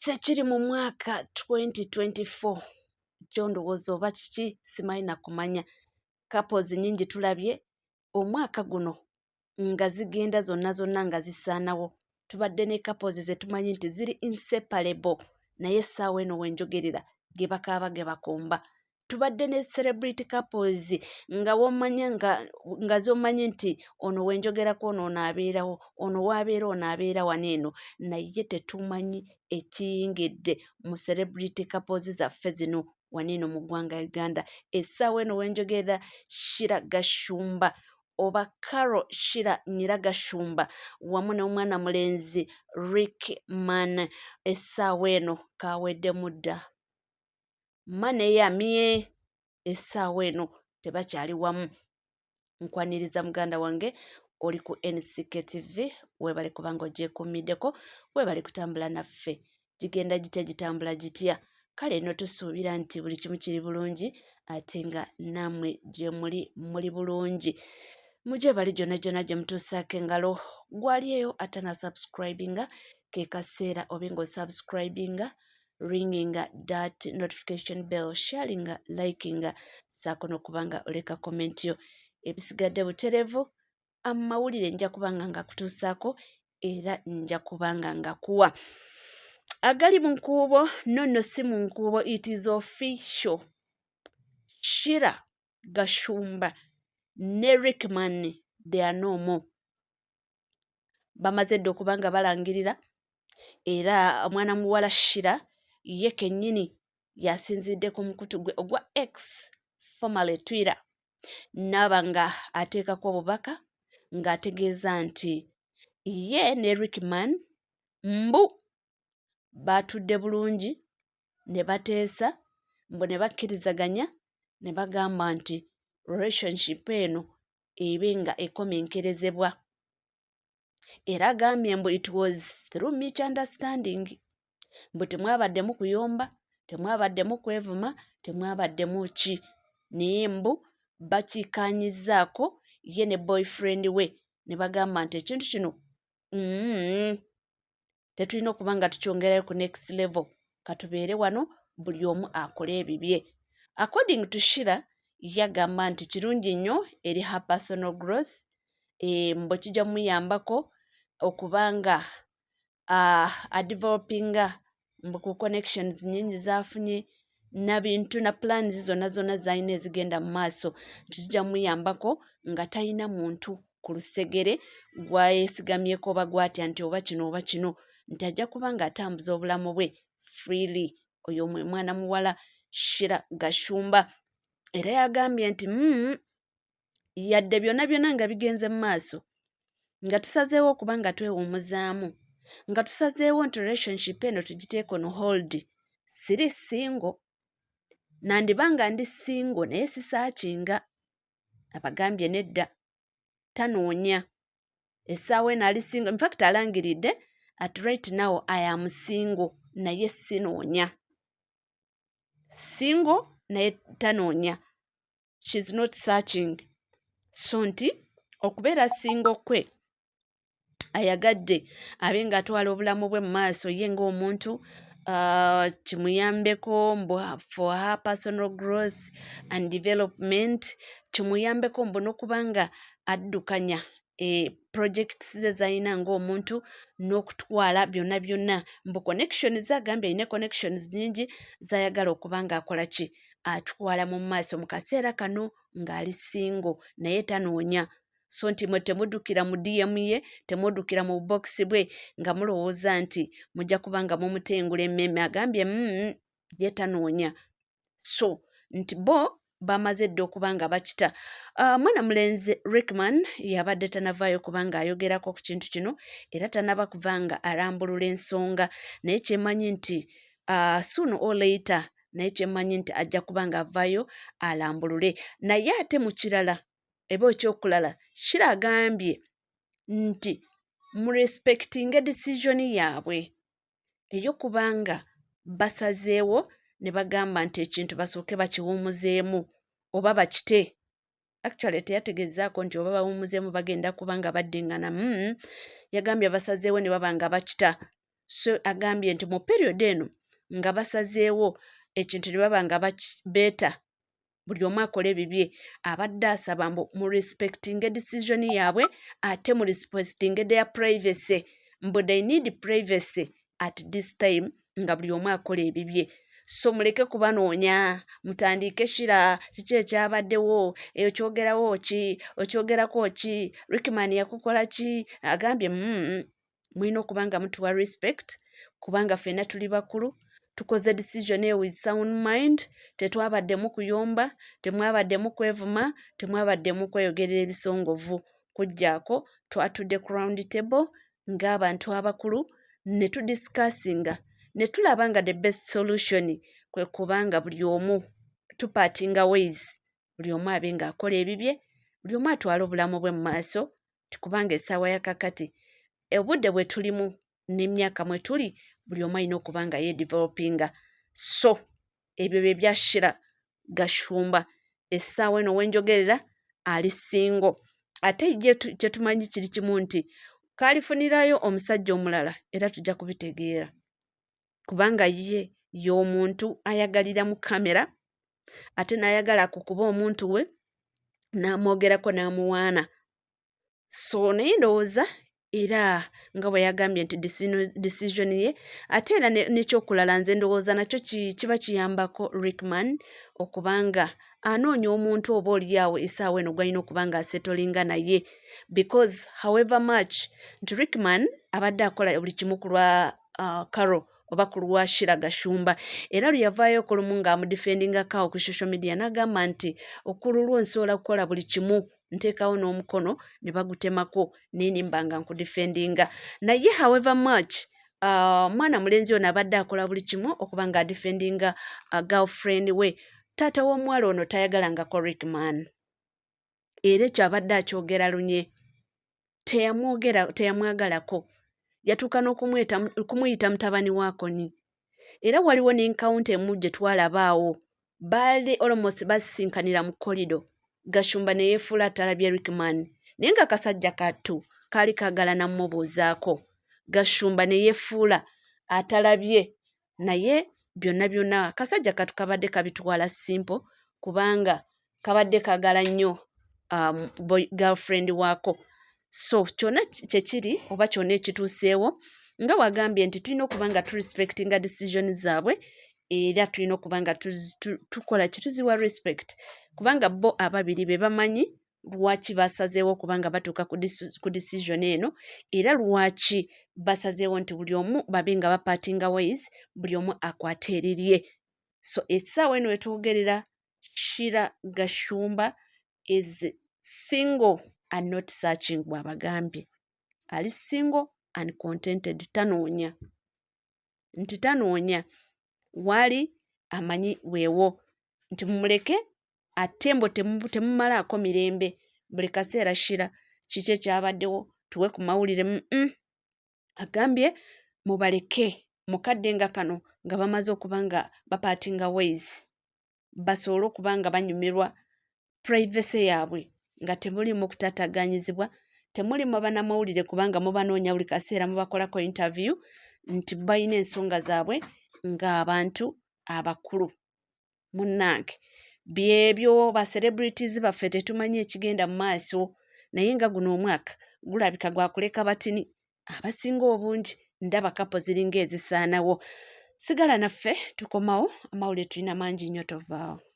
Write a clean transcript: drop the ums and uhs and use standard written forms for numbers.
sekiri mu mwaka 2024 kyondowooza oba kiki simanyi na kumanya. Couples nyingi tulabye omwaka guno nga zigenda zonna nga zisaanawo. Tubadde ne couples ze tumanyi nti ziri inseparable naye essaawa eno wenjogerera ge bakaaba ge bakomba. Tubadde ne celebrity couples nga womanya nga zomanyi nti ono wenjogerako ono abeerawo, ono waabeera ono abeera wano eno, naye tetumanyi ekiyingidde mu celebrity couples zaffe zino wano eno mu ggwanga Uganda. Essaawa eno wenjogerera Shira Gashumba oba Carol Shira Nyiragashumba wamu n'omwana mulenzi Rickman, essaawa eno kaweddemu dda. Mane yamye, essaawa eno tebakyali wamu. Nkwaniriza muganda wange oli ku NCK TV, weebale kubanga ogyekuumiddeko, weebale kutambula naffe. Gigenda gitya gitambula gitya? Kale eno tusuubira nti buli kimu kiri bulungi ate nga nammwe gye muli bulungi. Mugyebali gyonna gye mutuusaako engalo. Gwali eyo atana subscribinga ke kaseera obe ng'osubscribinga, ringinga that notification bell, sharinga, likinga, saako n'okubanga oleka comment yo. Ebisigadde buterevu, amawulire nja kubanga nga kutuusaako era nja kubanga nga kuwa. Agali mu nkuubo nonno si mu nkuubo, it is official. Shira Gashumba ne Rickman they are no more. Bamaze dda okuba nga balangirira era omwana muwala Shira ye kennyini yasinzidde ku mukutu gwe ogwa X formerly Twitter n'aba nga ateekako obubaka ng'ategeeza nti ye ne Rickman mbu baatudde bulungi ne bateesa mbu ne bakkirizaganya ne bagamba nti relationship eno ebe nga ekomenkerezebwa. Era agambye mbu it was through misunderstanding, mbu temwabaddemu kuyomba, temwabaddemu kwevuma, temwabaddemu ki, naye mbu bakikaanyizaako ye ne boyfriend we ne bagamba nti ekintu kino tetulina okuba nga tukyongerayo ku next level, katubeere wano buli omu akole ebibye. According to Shira yagamba nti kirungi nnyo eri her personal growth, mbu kijja muyambako okubanga adevelopinga mbu ku connections nnyingi z'afunye na bintu na plans zonna z'alina ezigenda mu maaso, kijja muyambako nga talina muntu ku lusegere gwayeesigamyeko oba gwatya nti oba kino oba kino, nti ajja kuba nga atambuza obulamu bwe freely. Oyo mwe mwana muwala Shira Gashumba. Era yagambye nti yadde byonna nga bigenze mu maaso, nga tusazeewo okuba nga twewummuzaamu, nga tusazeewo nti relationship eno tugiteeka on hold. Siri single, nandiba nga ndi single naye sisaakinga. Abagambye nedda, tanoonya. Essaawa eno ali single, in fact alangiridde at right now I am single naye sinoonya. Single naye tanoonya. She's not searching. So nti okubeera single kwe ayagadde abe ng'atwala obulamu bwe mu maaso ye ng'omuntu, kimuyambeko mbu for her personal growth and development, kimuyambeko mbu n'okuba nga addukanya projects ze z'alina ng'omuntu n'okutwala byonna mbu connections agambye alina connections nyingi z'ayagala okuba ng'akola ki, atwala mu maaso mu kaseera kano ng'ali single naye tanoonya. So nti mwe temuddukira mu DM ye, temuddukira mu box bwe nga mulowooza nti mujja kuba nga mumutengula emmeme. Agambye ye tanoonya. So nti bo bamaze dda okuba nga bakita. Mwana mulenzi Rickman yabadde tanavaayo kuba ng'ayogerako ku kintu kino era tanaba kuva nga alambulula ensonga, naye kyemmanyi nti sooner or later, naye kyemmanyi nti ajja kuba ng'avaayo alambulule. Naye ate mu kirala eba ekyokulala, Shira agambye nti mu respectinga decision yaabwe ey'okubanga basazeewo ne bagamba nti ekintu basooke bakiwummuzeemu oba bakite. Actually teyategezaako nti oba bawummuzeemu bagenda kuba nga baddingana. Yagambye basazeewo ne baba nga bakita. so agambye nti mu period eno nga basazeewo ekintu ne baba nga beeta buli omu akola ebibye abadde asaba mu respecting decision yaabwe ate mu respecting their privacy mbu they need privacy at this time nga buli omu akola ebibye so muleke kubanoonya mutandike shira kiki ekyabaddewo okyogerawo ki okyogerako ki Rickman yakukola ki agambye mulina okuba nga mutuwa respect kubanga ffenna tuli bakulu tukoze decision with sound mind tetwabaddemu kuyomba temwabaddemu kwevuma temwabaddemu kweyogerera ebisongovu kujjaako twatudde ku round table ng'abantu abakulu ne tudiscussinga ne tulaba nga the best solution kwe kubanga buli omu tupartinga ways buli omu abe ng'akola ebibye buli omu atwala obulamu bwe mu maaso tikubanga essaawa yakakati obudde bwe tulimu n'emyaka mwe tuli buli omu alina okuba nga yedevelopinga so ebyo bye byashira Gashumba essaawa eno wenjogerera ali singo ate kye tumanyi kiri kimu nti kaalifunirayo omusajja omulala era tujja kubitegeera kubanga ye y'omuntu ayagalira mu kamera ate n'ayagala kukuba omuntu we n'amwogerako n'amuwaana so naye ndowooza era nga bwe yagambye nti decision ye ate era n'ekyokulala nze ndowooza nakyo kiba kiyambako Rickman okubanga anoonya omuntu oba oliawo essaawa eno gwalina okuba nga asetolinga naye because however much nti Rickman abadde akola buli kimu ku lwa Carol oba ku lwa Shira Gashumba era lwe yavaayo ku lumu ng'amudefendingako ku social media n'agamba nti okululwo nsobola kukola buli kimu nteekawo n'omukono ne bagutemako nenimba nga nkudefendinga naye however much mwana mulenzi ono abadde akola buli kimu okuba nga adefendinga girlfriend we taata w'omuwala ono tayagalangako Rickman era ekyo abadde akyogera lunye teyamwagalako yatuuka n'okumuyita mutabani waakoni era waliwo n'enkawunti emu gye twalabaawo baali almost basinkanira mu kolido Gashumba ne yeefuula atalabye Rickman naye nga kasajja kattu kaali kaagala namubuuzaako Gashumba ne yeefuula atalabye naye byonna kasajja kattu kabadde kabitwala simple kubanga kabadde kaagala nnyo girlfriend waako so kyonna kyekiri oba kyonna ekituuseewo nga wagambye nti tulina okuba nga turespectinga decision zaabwe era tulina okuba nga tukola kituziwa respect kubanga bo ababiri be bamanyi lwaki basazeewo kubanga batuuka ku decision eno era lwaki basazeewo nti buli omu babe nga bapartinga ways buli omu akwata erirye so essaawa eno wetwogerera Shira Gashumba is single and not searching bw'abagambye ali single and contented tanoonya waali amanyi weewo nti mumuleke ate mbo temumalaako mirembe buli kaseera Shira kiki ekyabaddewo tuwe ku mawulire agambye mubaleke mukadde nga kano nga bamaze okuba nga bapartinga ways basobole okuba nga banyumirwa privacy yaabwe nga temuli mu kutaataganyizibwa temuli mu bannamawulire kubanga mubanoonya buli kaseera mubakolako interview nti balina ensonga zaabwe ng'abantu abakulu munnange byebyo ba celebrities baffe tetumanyi ekigenda mu maaso naye nga guno omwaka gulabika gwakuleka batini abasinga obungi ndaba kapo ziringa ezisaanawo sigala naffe tukomawo amawulire tulina mangi nnyo tovaawo